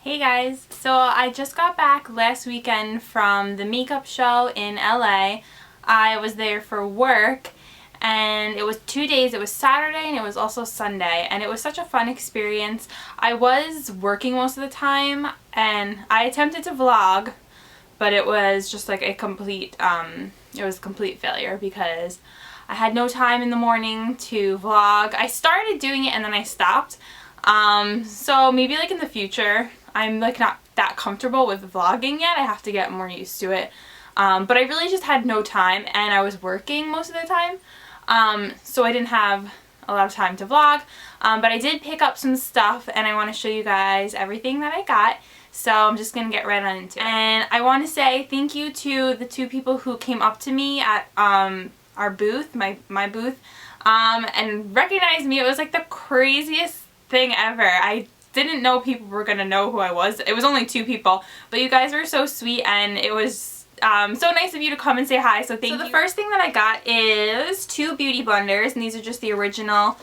Hey guys, so I just got back last weekend from the makeup show in LA. I was there for work and it was 2 days. It was Saturday and it was also Sunday, and it was such a fun experience. I was working most of the time and I attempted to vlog, but it was just like a complete failure because I had no time in the morning to vlog. I started doing it and then I stopped. So maybe like in the future, I'm like not that comfortable with vlogging yet. I have to get more used to it. But I really just had no time and I was working most of the time. So I didn't have a lot of time to vlog. But I did pick up some stuff and I want to show you guys everything that I got. So I'm just going to get right on into it. And I want to say thank you to the two people who came up to me at our booth, my booth, and recognized me. It was like the craziest thing ever. I didn't know people were gonna know who I was. It was only two people, but you guys were so sweet and it was so nice of you to come and say hi, so thank you. So the first thing that I got is two beauty blenders, and these are just the original.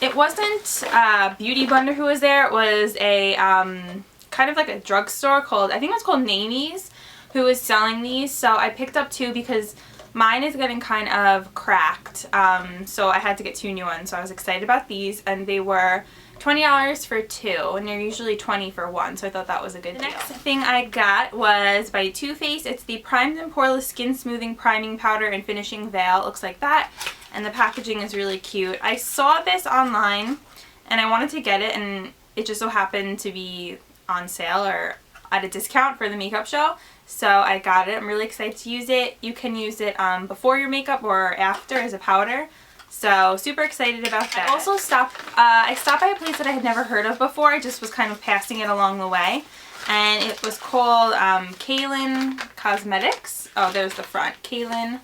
It wasn't a beauty blender who was there, it was a kind of like a drugstore called, I think it was called Namies, who was selling these. So I picked up two because mine is getting kind of cracked, so I had to get two new ones. So I was excited about these, and they were $20 for two, and they're usually $20 for one, so I thought that was a good deal. The next thing I got was by Too Faced. It's the Primed and Poreless Skin Smoothing Priming Powder and Finishing Veil. It looks like that, and the packaging is really cute. I saw this online, and I wanted to get it, and it just so happened to be on sale or at a discount for the makeup show, so I got it. I'm really excited to use it. You can use it before your makeup or after as a powder. So super excited about that. I also stopped by a place that I had never heard of before. I just was kind of passing it along the way, and it was called Kaylin Cosmetics. Oh, there's the front, Kaylin.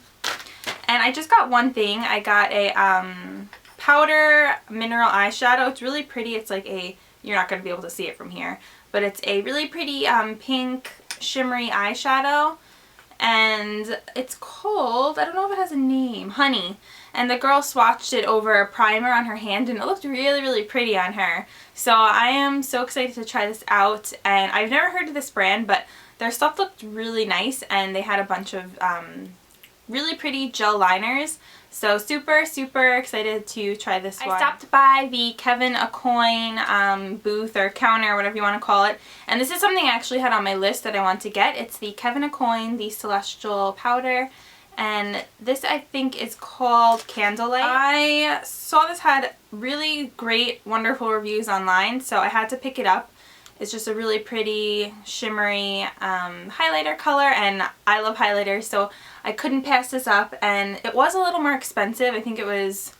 And I just got one thing. I got a powder mineral eyeshadow. It's really pretty. It's like a, you're not going to be able to see it from here, but it's a really pretty pink shimmery eyeshadow, and it's called, I don't know if it has a name, Honey. And the girl swatched it over a primer on her hand, and it looked really, really pretty on her. So I am so excited to try this out, and I've never heard of this brand, but their stuff looked really nice, and they had a bunch of really pretty gel liners. So super, super excited to try this one. I stopped by the Kevin Aucoin booth or counter, whatever you want to call it. And this is something I actually had on my list that I want to get. It's the Kevin Aucoin, the Celestial Powder. And this I think is called Candlelight. I saw this had really great, wonderful reviews online, so I had to pick it up. It's just a really pretty, shimmery highlighter color, and I love highlighters, so I couldn't pass this up. And it was a little more expensive. I think it was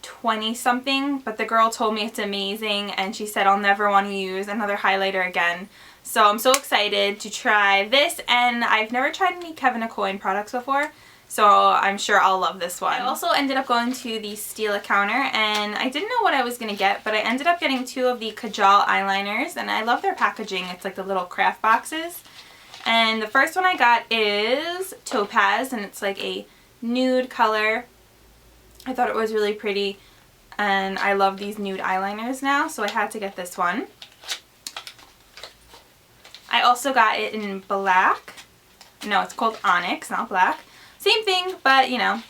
20 something, but the girl told me it's amazing, and she said I'll never want to use another highlighter again. So I'm so excited to try this, and I've never tried any Kevin Aucoin products before, so I'm sure I'll love this one. I also ended up going to the Stila counter, and I didn't know what I was going to get, but I ended up getting two of the Kajal eyeliners, and I love their packaging. It's like the little craft boxes. And the first one I got is Topaz, and it's like a nude color. I thought it was really pretty, and I love these nude eyeliners now, so I had to get this one. I also got it in black. No, it's called Onyx, not black. Same thing, but you know.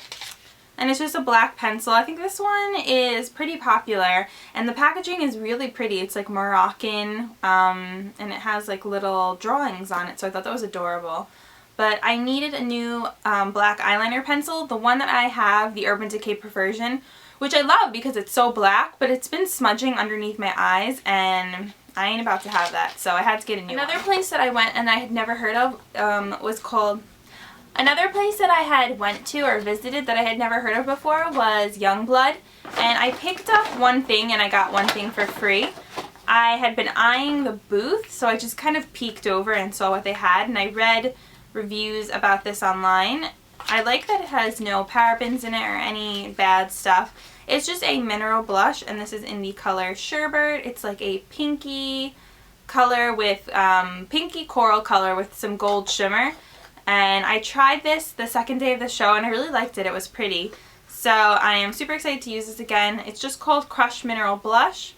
And it's just a black pencil. I think this one is pretty popular, and the packaging is really pretty. It's like Moroccan, and it has like little drawings on it, so I thought that was adorable. But I needed a new black eyeliner pencil. The one that I have, the Urban Decay Perversion, which I love because it's so black, but it's been smudging underneath my eyes, and I ain't about to have that, so I had to get a new one. Another place that I went and I had never heard of was called... Another place that I had went to or visited that I had never heard of before was Youngblood, and I picked up one thing and I got one thing for free. I had been eyeing the booth, so I just kind of peeked over and saw what they had, and I read reviews about this online. I like that it has no parabens in it or any bad stuff. It's just a mineral blush, and this is in the color Sherbert. It's like a pinky color with, pinky coral color with some gold shimmer. And I tried this the second day of the show, and I really liked it. It was pretty. So I am super excited to use this again. It's just called Crush Mineral Blush.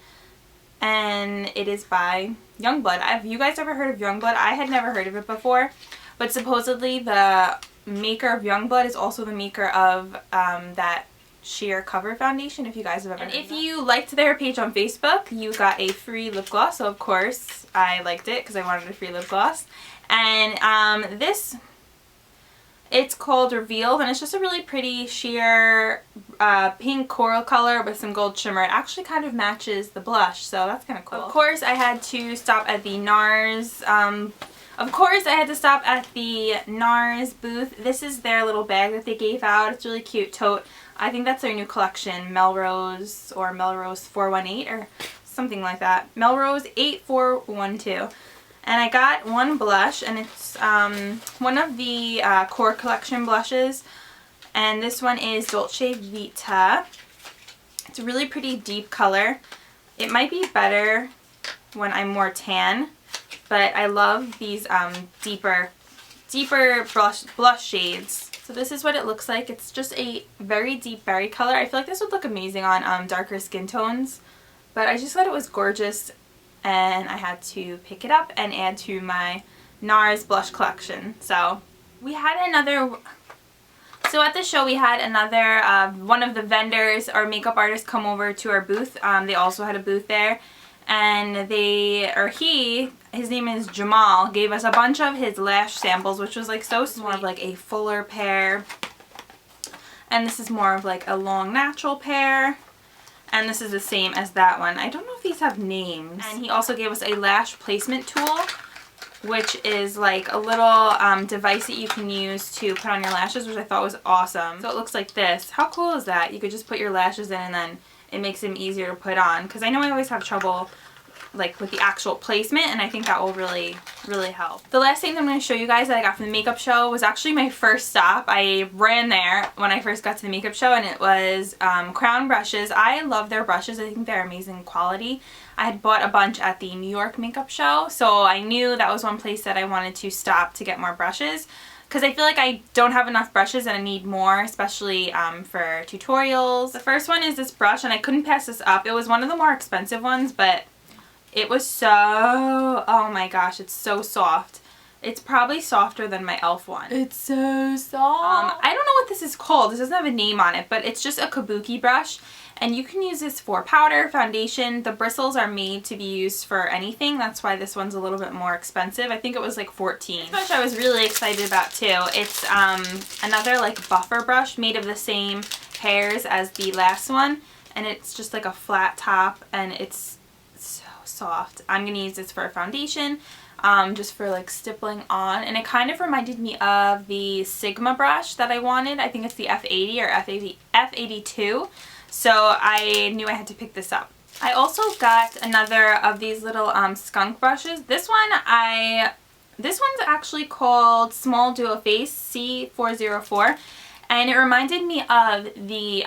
and it is by Youngblood. Have you guys ever heard of Youngblood? I had never heard of it before, but supposedly the maker of Youngblood is also the maker of that sheer cover foundation, if you guys have ever heard of that. If you liked their page on Facebook, you got a free lip gloss, so of course I liked it because I wanted a free lip gloss. And this, it's called Revealed, and it's just a really pretty sheer pink coral color with some gold shimmer. It actually kind of matches the blush, so that's kind of cool. Of course, I had to stop at the Nars. Nars booth. This is their little bag that they gave out. It's a really cute tote. I think that's their new collection, Melrose or Melrose 418 or something like that. Melrose 8412. And I got one blush, and it's one of the core collection blushes, and this one is Dolce Vita. It's a really pretty deep color. It might be better when I'm more tan, but I love these deeper blush shades. So this is what it looks like. It's just a very deep berry color. I feel like this would look amazing on darker skin tones, but I just thought it was gorgeous, and I had to pick it up and add to my Nars blush collection. So we had another, so at the show we had another, one of the vendors or makeup artists come over to our booth. They also had a booth there, and his name is Jamal, gave us a bunch of his lash samples, which was like so sweet. More of like a fuller pair, and this is more of like a long natural pair. And this is the same as that one. I don't know if these have names. And he also gave us a lash placement tool, which is like a little device that you can use to put on your lashes, which I thought was awesome. So it looks like this. How cool is that? You could just put your lashes in, and then it makes them easier to put on. Because I know I always have trouble like with the actual placement, and I think that will really help. The last thing that I'm going to show you guys that I got from the makeup show was actually my first stop. I ran there when I first got to the makeup show, and it was Crown brushes. I love their brushes. I think they're amazing quality. I had bought a bunch at the New York makeup show, so I knew that was one place that I wanted to stop to get more brushes, because I feel like I don't have enough brushes and I need more, especially for tutorials. The first one is this brush, and I couldn't pass this up. It was one of the more expensive ones, but it was so, oh my gosh, it's so soft. It's probably softer than my e.l.f. one. It's so soft. I don't know what this is called. This doesn't have a name on it, but it's just a kabuki brush. And you can use this for powder, foundation. The bristles are made to be used for anything. That's why this one's a little bit more expensive. I think it was like $14. This brush I was really excited about too. It's another like buffer brush made of the same hairs as the last one. And it's just like a flat top, and it's soft. I'm going to use this for a foundation, just for like stippling on, and it kind of reminded me of the Sigma brush that I wanted. I think it's the F80 or F82, so I knew I had to pick this up. I also got another of these little skunk brushes. This one's actually called Small Duo Face C404, and it reminded me of the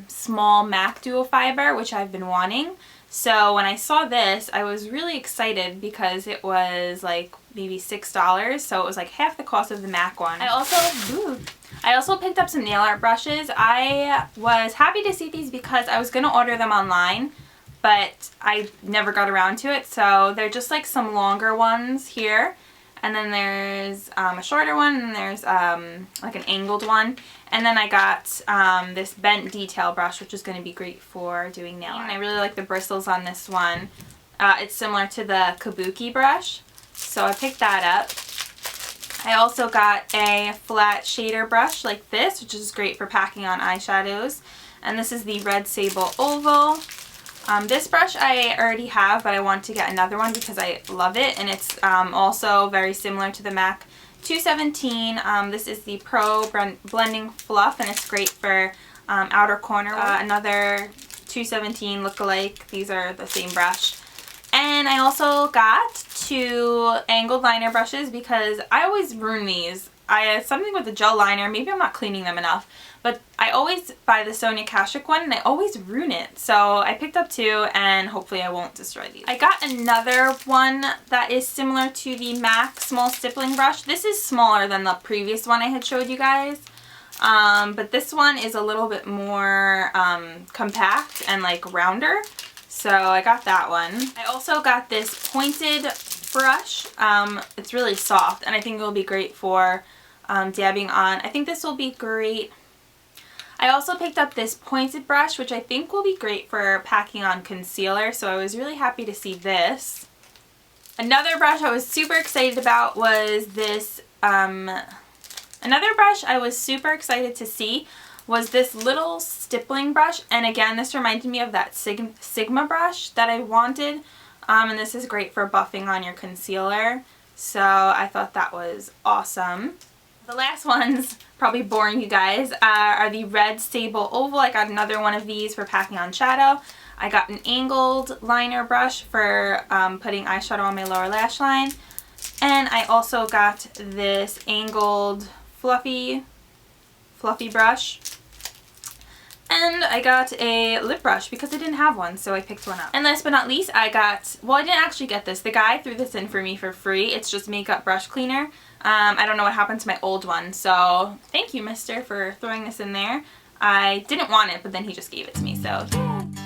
small MAC Duo Fiber, which I've been wanting. So when I saw this, I was really excited because it was like maybe $6, so it was like half the cost of the MAC one. I also picked up some nail art brushes. I was happy to see these because I was going to order them online, but I never got around to it. So they're just like some longer ones here, and then there's a shorter one, and there's like an angled one. And then I got this bent detail brush, which is going to be great for doing nail art. And I really like the bristles on this one. It's similar to the kabuki brush, so I picked that up. I also got a flat shader brush like this, which is great for packing on eyeshadows. And this is the Red Sable Oval. This brush I already have, but I want to get another one because I love it. And it's also very similar to the MAC 217. This is the Pro Blending Fluff, and it's great for outer corner. Another 217 lookalike. These are the same brush. And I also got 2 angled liner brushes because I always ruin these. Something with the gel liner, maybe I'm not cleaning them enough, but I always buy the Sonia Kashuk one and I always ruin it. So I picked up 2 and hopefully I won't destroy these. I got another one that is similar to the MAC small stippling brush. This is smaller than the previous one I had showed you guys. But this one is a little bit more compact and like rounder. So I got that one. I also got this pointed brush. It's really soft and I think it will be great for dabbing on. I think this will be great. I also picked up this pointed brush, which I think will be great for packing on concealer, so I was really happy to see this. Another brush I was super excited about was this, another brush I was super excited to see was this little stippling brush, and again this reminded me of that Sigma brush that I wanted, and this is great for buffing on your concealer, so I thought that was awesome. The last ones, probably boring you guys, are the red Sable Oval. I got another one of these for packing on shadow. I got an angled liner brush for putting eyeshadow on my lower lash line. And I also got this angled fluffy brush. And I got a lip brush because I didn't have one, so I picked one up. And last but not least, I got, well, I didn't actually get this. The guy threw this in for me for free. It's just makeup brush cleaner. I don't know what happened to my old one, so thank you, mister, for throwing this in there. I didn't want it, but then he just gave it to me, so yeah.